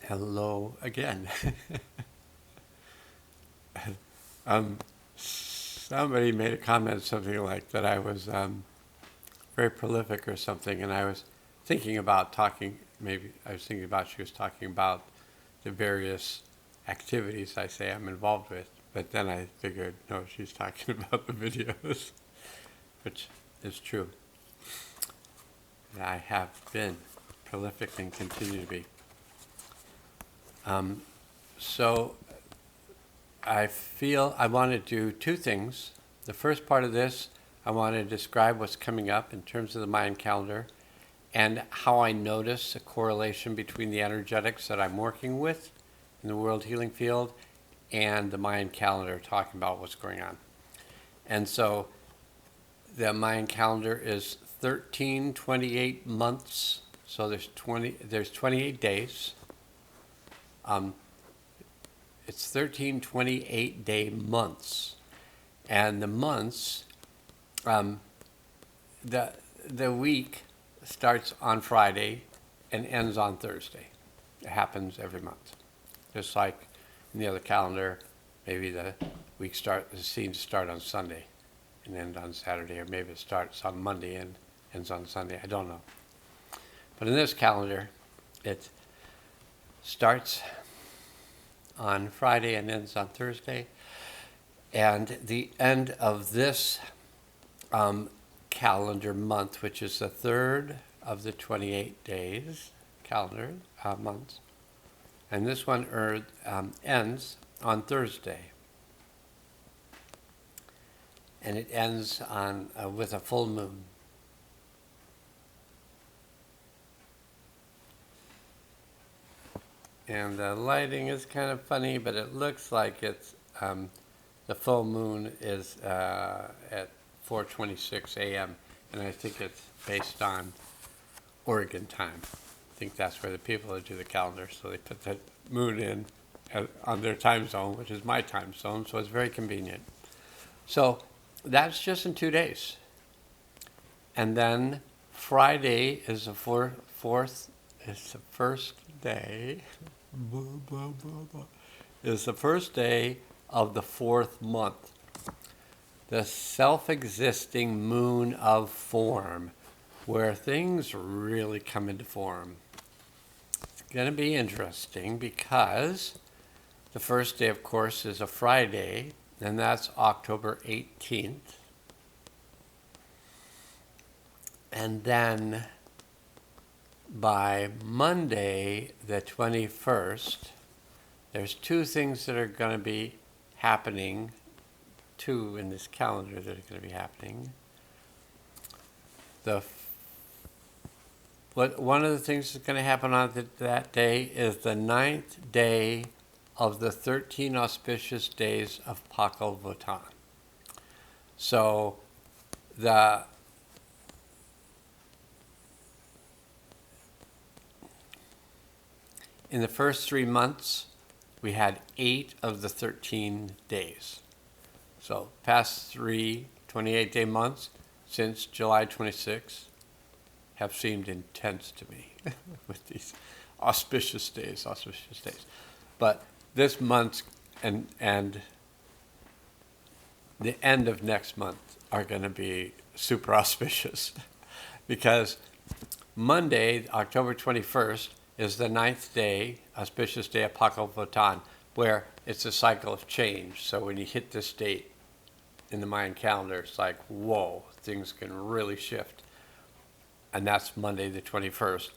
Hello again. Somebody made a comment, something like that I was very prolific or something, and I was thinking about talking, maybe I was thinking about she was talking about the various activities I say I'm involved with, but then I figured, no, she's talking about the videos, which is true. I have been prolific and continue to be. So I feel I want to do two things. The first part of this, I want to describe what's coming up in terms of the Mayan calendar and how I notice a correlation between the energetics that I'm working with in the world healing field and the Mayan calendar, talking about what's going on. And so the Mayan calendar is 1328 months, so there's 28 days. It's 1328 day months, and the months, the week starts on Friday and ends on Thursday. It happens every month, just like in the other calendar. Maybe the scenes start on Sunday and end on Saturday, or maybe it starts on Monday and ends on Sunday. I don't know, but in this calendar, it starts on Friday and ends on Thursday. And the end of this calendar month, which is the third of the 28 days calendar months, and this one ends on Thursday. And it ends on with a full moon. And the lighting is kind of funny, but it looks like it's the full moon is at 4:26 a.m. and I think it's based on Oregon time. I think that's where the people that do the calendar, so they put the moon in on their time zone, which is my time zone, so it's very convenient. So that's just in 2 days, and then Friday is the fourth. It's the first day. Is the first day of the fourth month, the self-existing moon of form, where things really come into form. It's going to be interesting because the first day, of course, is a Friday, and that's October 18th. And then by Monday, the 21st, there's two things that are going to be happening, two in this calendar that are going to be happening. One of the things that's going to happen on that day is the 9th day of the 13 auspicious days of Pakal Votan. So in the first 3 months, we had 8 of the 13 days. So past 3 28-day months since July 26 have seemed intense to me with these auspicious days. But this month and the end of next month are going to be super auspicious because Monday, October 21st, is the 9th day, auspicious day of Pakal Votan, where it's a cycle of change. So when you hit this date in the Mayan calendar, it's like, whoa, things can really shift. And that's Monday the 21st.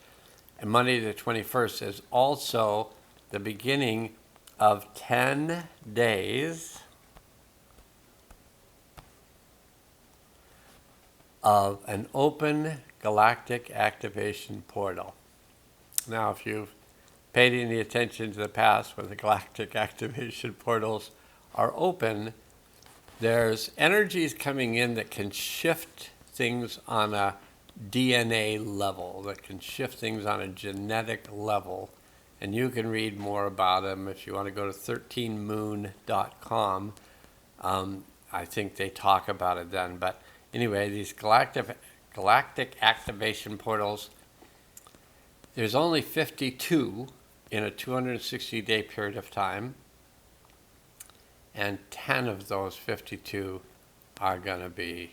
And Monday the 21st is also the beginning of 10 days of an open galactic activation portal. Now, if you've paid any attention to the past when the galactic activation portals are open, there's energies coming in that can shift things on a DNA level, that can shift things on a genetic level. And you can read more about them if you want to go to 13moon.com. I think they talk about it then. But anyway, these galactic activation portals, there's only 52 in a 260-day period of time, and 10 of those 52 are going to be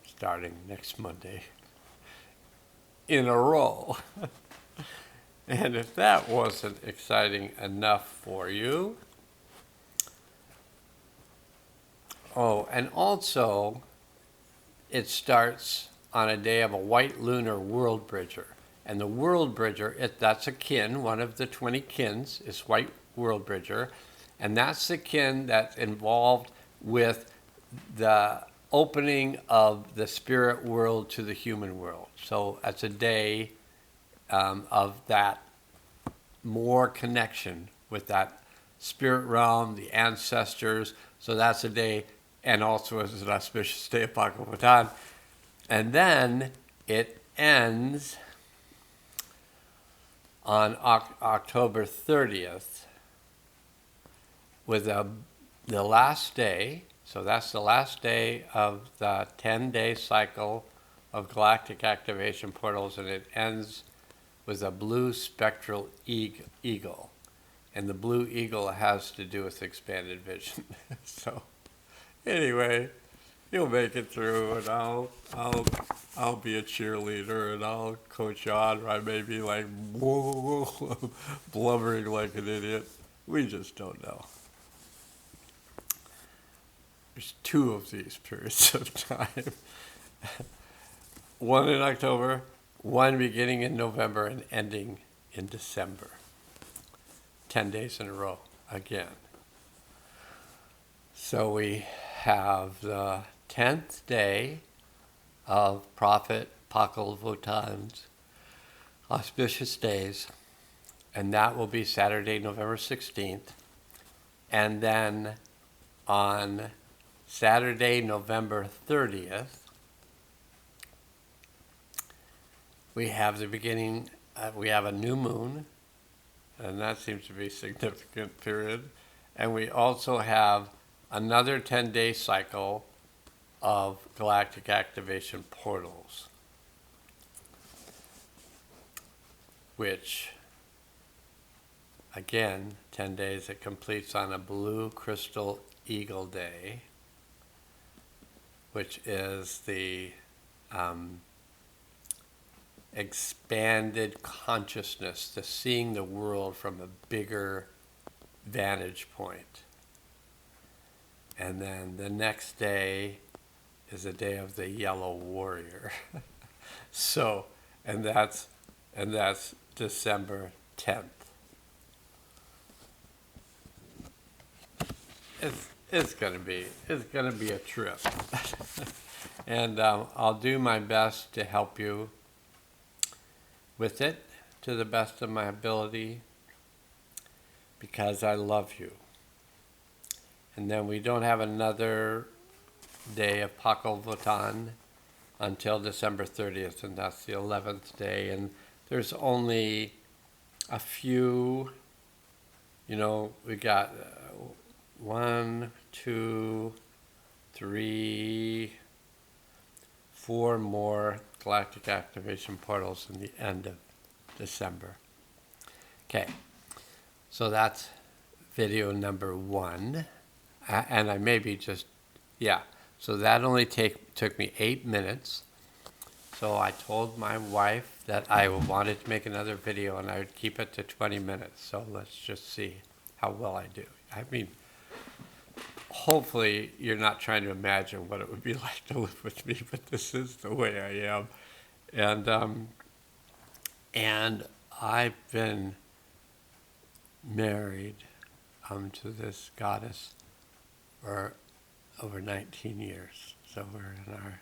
starting next Monday in a row. And if that wasn't exciting enough for you, oh, and also it starts on a day of a white lunar world bridger. And the world bridger, that's a kin, one of the 20 kins is white world bridger. And that's the kin that's involved with the opening of the spirit world to the human world. So it's a day of that more connection with that spirit realm, the ancestors. So that's a day, and also is an auspicious day of Bhagavatam. And then it ends on October 30th with the last day. So that's the last day of the 10-day cycle of galactic activation portals, and it ends with a blue spectral eagle. And the blue eagle has to do with expanded vision. So anyway, you'll make it through, and I'll be a cheerleader, and I'll coach you on, or I may be like, whoa, blubbering like an idiot. We just don't know. There's 2 of these periods of time. One in October, one beginning in November and ending in December. 10 days in a row again. So we have the 10th day of Prophet Pakal Votan's auspicious days, and that will be Saturday, November 16th. And then on Saturday, November 30th, we have the beginning, we have a new moon, and that seems to be a significant period. And we also have another 10-day cycle of galactic activation portals, which, again, 10 days, it completes on a blue crystal eagle day, which is the expanded consciousness, the seeing the world from a bigger vantage point. And then the next day is a day of the yellow warrior. So, and that's December 10th. It's gonna be a trip. And I'll do my best to help you with it to the best of my ability, because I love you. And then we don't have another day of Pakal Votan until December 30th, and that's the 11th day. And there's only a few, we got 1, 2, 3, 4 more galactic activation portals in the end of December. Okay, so that's video number 1. And I maybe just, so that only took me 8 minutes. So I told my wife that I wanted to make another video and I would keep it to 20 minutes. So let's just see how well I do. I mean, hopefully you're not trying to imagine what it would be like to live with me, but this is the way I am. And I've been married to this goddess for over 19 years. So we're in our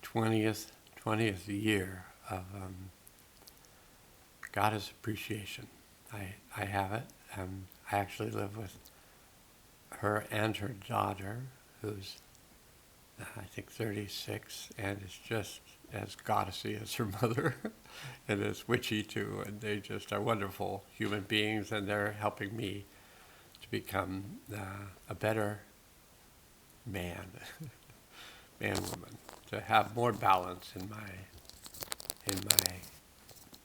20th year of goddess appreciation. I have it. I actually live with her and her daughter, who's I think 36, and is just as goddessy as her mother, and is witchy too, and they just are wonderful human beings, and they're helping me to become a better man, woman, to have more balance in my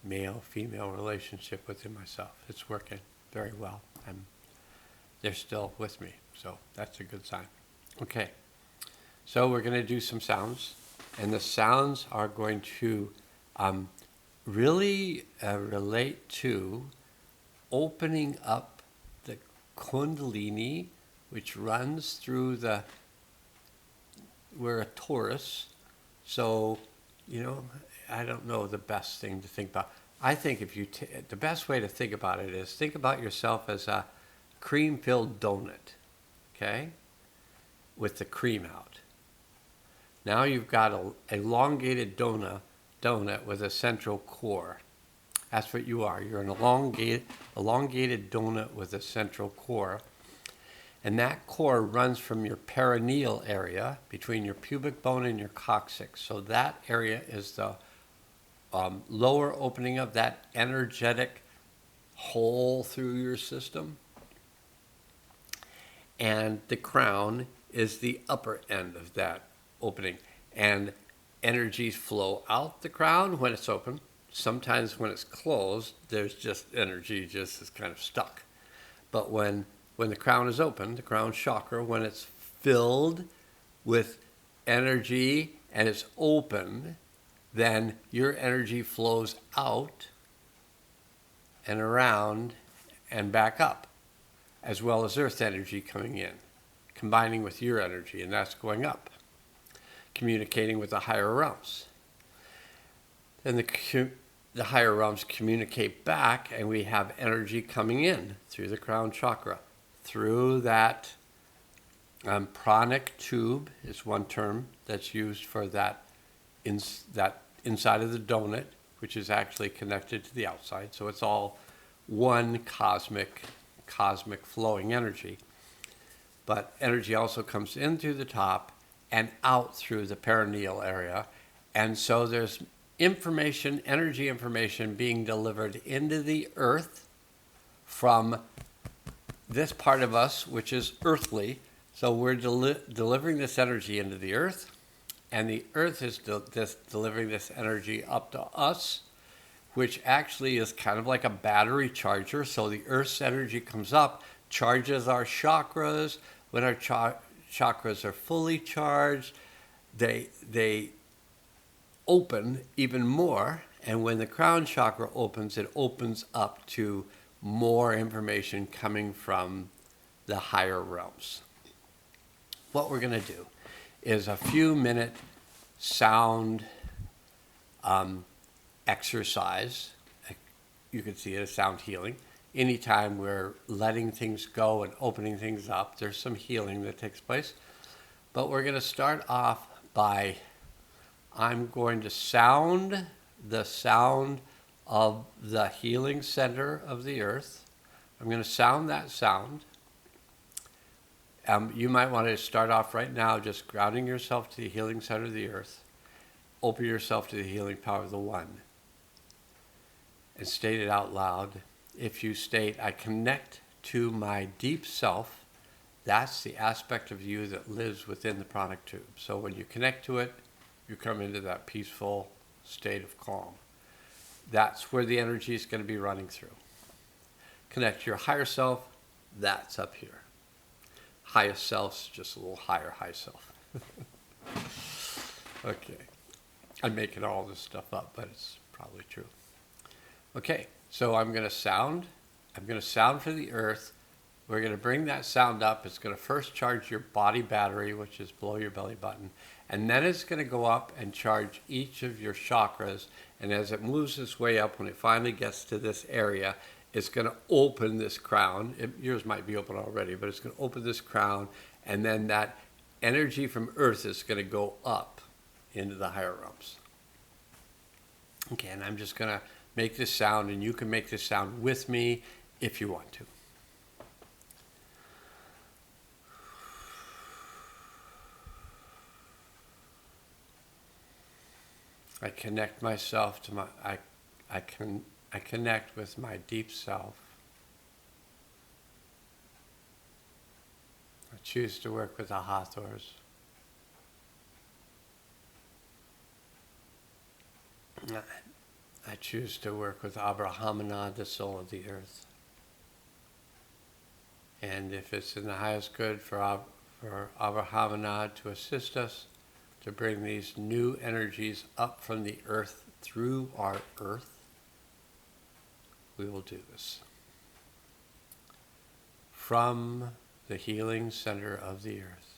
male-female relationship within myself. It's working very well. They're still with me, so that's a good sign. Okay, so we're going to do some sounds, and the sounds are going to really relate to opening up the Kundalini, which runs through we're a Taurus, so, I don't know the best thing to think about. I think the best way to think about it is think about yourself as a cream-filled donut, okay, with the cream out. Now you've got an elongated donut with a central core. That's what you are. You're an elongated donut with a central core. And that core runs from your perineal area between your pubic bone and your coccyx. So that area is the lower opening of that energetic hole through your system. And the crown is the upper end of that opening. And energies flow out the crown when it's open. Sometimes when it's closed, there's just energy just is kind of stuck. But when the crown is open, the crown chakra, when it's filled with energy and it's open, then your energy flows out and around and back up, as well as earth energy coming in, combining with your energy, and that's going up, communicating with the higher realms. Then the higher realms communicate back, and we have energy coming in through the crown chakra. Through that pranic tube is one term that's used for that inside of the donut, which is actually connected to the outside. So it's all one cosmic flowing energy. But energy also comes in through the top and out through the perineal area. And so there's energy information being delivered into the earth from this part of us, which is earthly. So we're delivering this energy into the earth, and the earth is delivering this energy up to us, which actually is kind of like a battery charger. So the earth's energy comes up, charges our chakras. When our chakras are fully charged, they open even more. And when the crown chakra opens, it opens up to more information coming from the higher realms. What we're going to do is a few minute sound exercise. You can see it as sound healing. Anytime we're letting things go and opening things up, there's some healing that takes place. But we're going to start off by, I'm going to sound the sound of the healing center of the earth. I'm going to sound that sound. You might want to start off right now just grounding yourself to the healing center of the earth. Open yourself to the healing power of the One. And state it out loud. If you state, I connect to my deep self, that's the aspect of you that lives within the pranic tube. So when you connect to it, you come into that peaceful state of calm. That's where the energy is going to be running through. Connect to your higher self, that's up here. Highest self's just a little higher high self. Okay. I'm making all this stuff up, but it's probably true. Okay, so I'm going to sound for the earth. We're going to bring that sound up. It's going to first charge your body battery, which is below your belly button. And then it's going to go up and charge each of your chakras. And as it moves its way up, when it finally gets to this area, it's going to open this crown. Yours might be open already, but it's going to open this crown. And then that energy from earth is going to go up into the higher realms. Okay, and I'm just going to make this sound, and you can make this sound with me if you want to. I connect myself to I connect with my deep self. I choose to work with the Hathors. I choose to work with Abrahamana, the soul of the earth. And if it's in the highest good for Abrahamana to assist us to bring these new energies up from the earth through our earth, we will do this. From the healing center of the earth.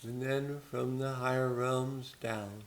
And then from the higher realms down.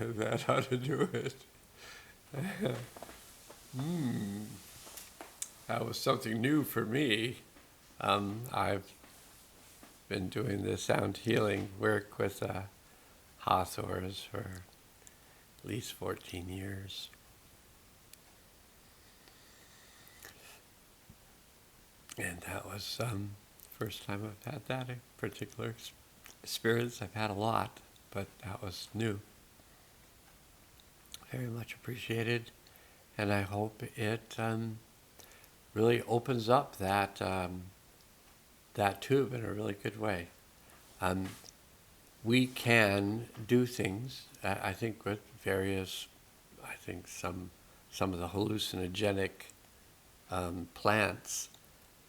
That's how to do it. That was something new for me. I've been doing the sound healing work with Hathors for at least 14 years. And that was first time I've had that particular experience. I've had a lot, but that was new. Very much appreciated, and I hope it really opens up that that tube in a really good way. We can do things, I think, with various, I think some of the hallucinogenic plants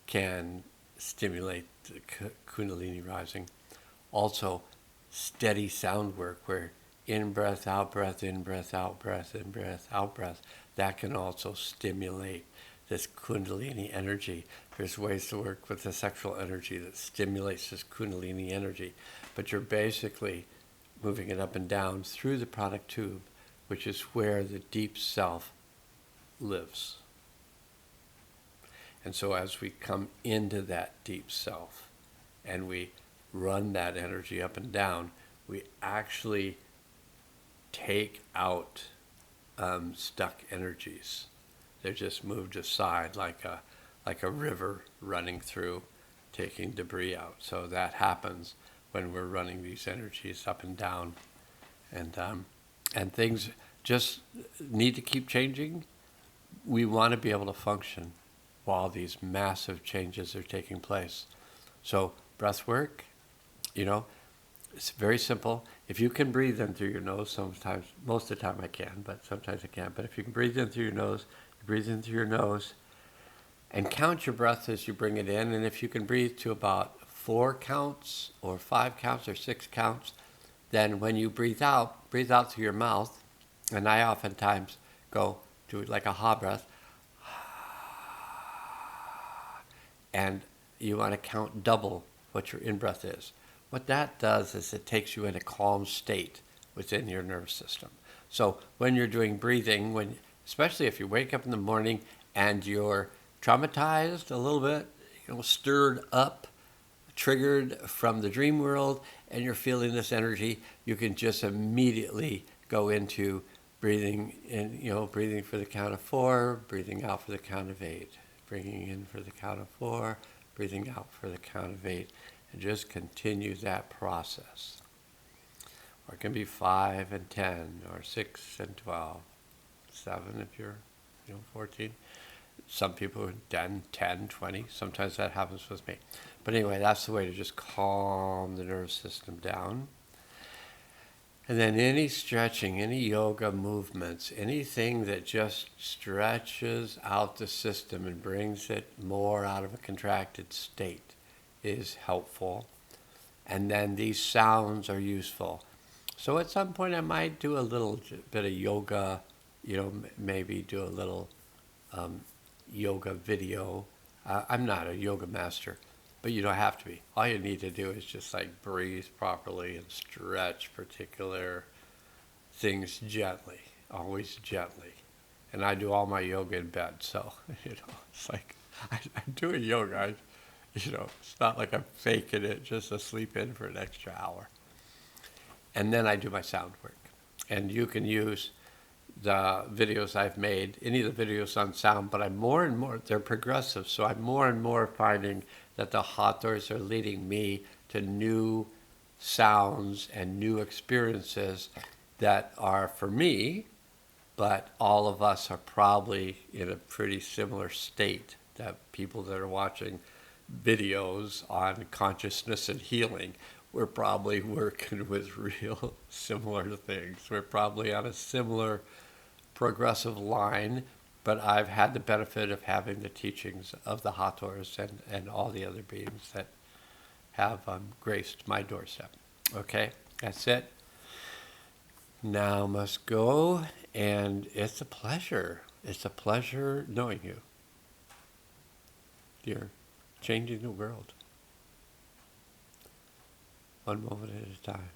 can stimulate the Kundalini rising. Also, steady sound work where in breath, out breath, in breath, out breath, in breath, out breath. That can also stimulate this Kundalini energy. There's ways to work with the sexual energy that stimulates this Kundalini energy. But you're basically moving it up and down through the pranic tube, which is where the deep self lives. And so as we come into that deep self and we run that energy up and down, we actually take out stuck energies. They're just moved aside like a river running through, taking debris out. So that happens when we're running these energies up and down, and things just need to keep changing. We want to be able to function while these massive changes are taking place. So breath work, it's very simple. If you can breathe in through your nose, sometimes, most of the time I can, but sometimes I can't. But if you can breathe in through your nose, you breathe in through your nose and count your breath as you bring it in. And if you can breathe to about 4 counts or 5 counts or 6 counts, then when you breathe out through your mouth. And I oftentimes go do it like a ha breath. And you want to count double what your in-breath is. What that does is it takes you in a calm state within your nervous system. So when you're doing breathing, especially if you wake up in the morning and you're traumatized a little bit, stirred up, triggered from the dream world, and you're feeling this energy, you can just immediately go into breathing in, breathing for the count of 4, breathing out for the count of 8, bringing in for the count of 4, breathing out for the count of 8. And just continue that process. Or it can be 5 and 10, or 6 and 12, 7 if you're 14. Some people are 10, 20. Sometimes that happens with me. But anyway, that's the way to just calm the nervous system down. And then any stretching, any yoga movements, anything that just stretches out the system and brings it more out of a contracted state is helpful. And then these sounds are useful. So at some point I might do a little bit of yoga, maybe do a little yoga video. I'm not a yoga master, but you don't have to be. All you need to do is just breathe properly and stretch particular things gently, always gently. And I do all my yoga in bed, so it's like I'm doing yoga. It's not like I'm faking it just to sleep in for an extra hour. And then I do my sound work. And you can use the videos I've made, any of the videos on sound, but I'm more and more, they're progressive, so I'm more and more finding that the Hathors are leading me to new sounds and new experiences that are for me, but all of us are probably in a pretty similar state, that people that are watching videos on consciousness and healing, we're probably working with real similar things. We're probably on a similar progressive line, but I've had the benefit of having the teachings of the Hathors and all the other beings that have graced my doorstep. Okay, that's it. Now must go, and it's a pleasure. It's a pleasure knowing you. You're changing the world. One moment at a time.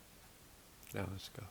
Now let's go.